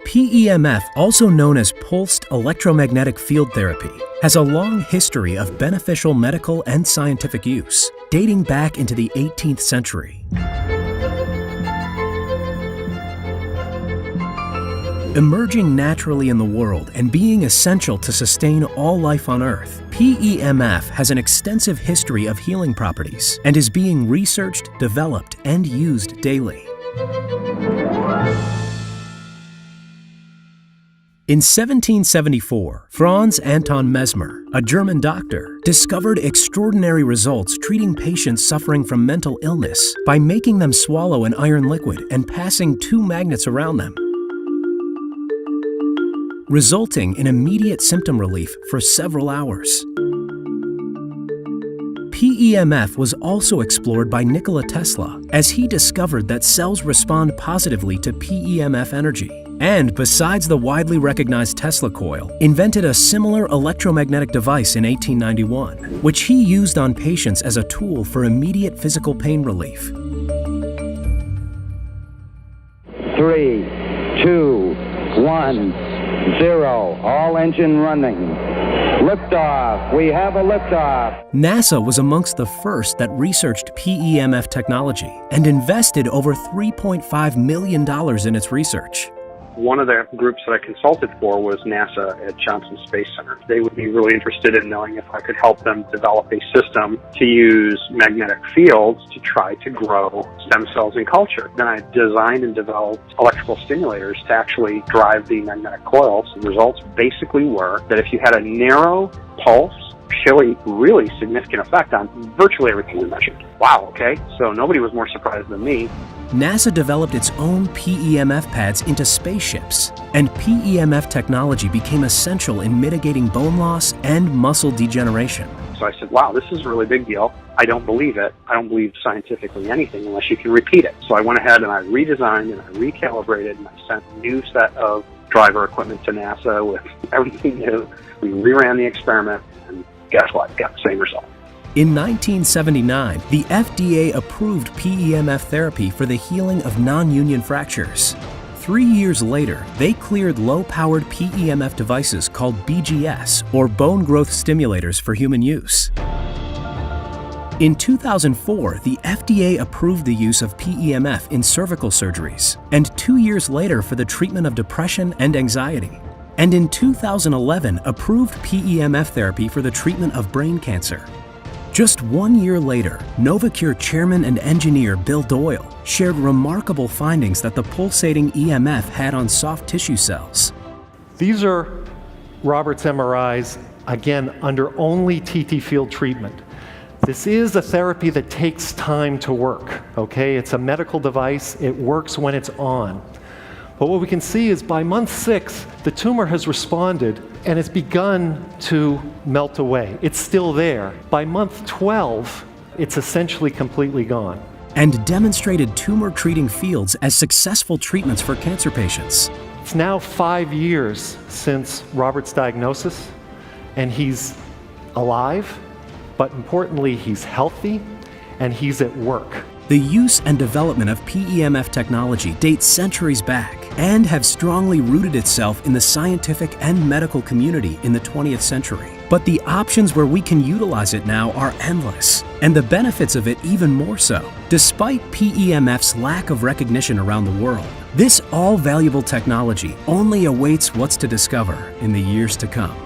PEMF, also known as pulsed electromagnetic field therapy, has a long history of beneficial medical and scientific use, dating back into the 18th century. Emerging naturally in the world and being essential to sustain all life on Earth, PEMF has an extensive history of healing properties and is being researched, developed, and used daily. In 1774, Franz Anton Mesmer, a German doctor, discovered extraordinary results treating patients suffering from mental illness by making them swallow an iron liquid and passing two magnets around them, resulting in immediate symptom relief for several hours. PEMF was also explored by Nikola Tesla, as he discovered that cells respond positively to PEMF energy. And besides the widely recognized Tesla coil, invented a similar electromagnetic device in 1891, which he used on patients as a tool for immediate physical pain relief. 3, 2, 1, 0. All engine running. Liftoff. We have a liftoff. NASA was amongst the first that researched PEMF technology and invested over $3.5 million in its research. One of the groups that I consulted for was NASA at Johnson Space Center. They would be really interested in knowing if I could help them develop a system to use magnetic fields to try to grow stem cells in culture. Then I designed and developed electrical stimulators to actually drive the magnetic coils. The results basically were that if you had a narrow pulse, really significant effect on virtually everything we measured. Wow, okay, so nobody was more surprised than me. NASA developed its own PEMF pads into spaceships, and PEMF technology became essential in mitigating bone loss and muscle degeneration. So I said, wow, this is a really big deal. I don't believe it. I don't believe scientifically anything unless you can repeat it. So I went ahead and I redesigned and I recalibrated and I sent a new set of driver equipment to NASA with everything new. We reran the experiment and guess what? Got the same result. In 1979, the FDA approved PEMF therapy for the healing of non-union fractures. 3 years later, they cleared low-powered PEMF devices called BGS, or bone growth stimulators, for human use. In 2004, the FDA approved the use of PEMF in cervical surgeries, and 2 years later for the treatment of depression and anxiety. And in 2011, approved PEMF therapy for the treatment of brain cancer. Just 1 year later, Novacure chairman and engineer Bill Doyle shared remarkable findings that the pulsating EMF had on soft tissue cells. These are Robert's MRIs, again, under only TT field treatment. This is a therapy that takes time to work, okay? It's a medical device, it works when it's on. But what we can see is by month 6, the tumor has responded and it's begun to melt away. It's still there. By month 12, it's essentially completely gone. And demonstrated tumor-treating fields as successful treatments for cancer patients. It's now 5 years since Robert's diagnosis, and he's alive, but importantly, he's healthy and he's at work. The use and development of PEMF technology dates centuries back and have strongly rooted itself in the scientific and medical community in the 20th century. But the options where we can utilize it now are endless, and the benefits of it even more so. Despite PEMF's lack of recognition around the world, this all-valuable technology only awaits what's to discover in the years to come.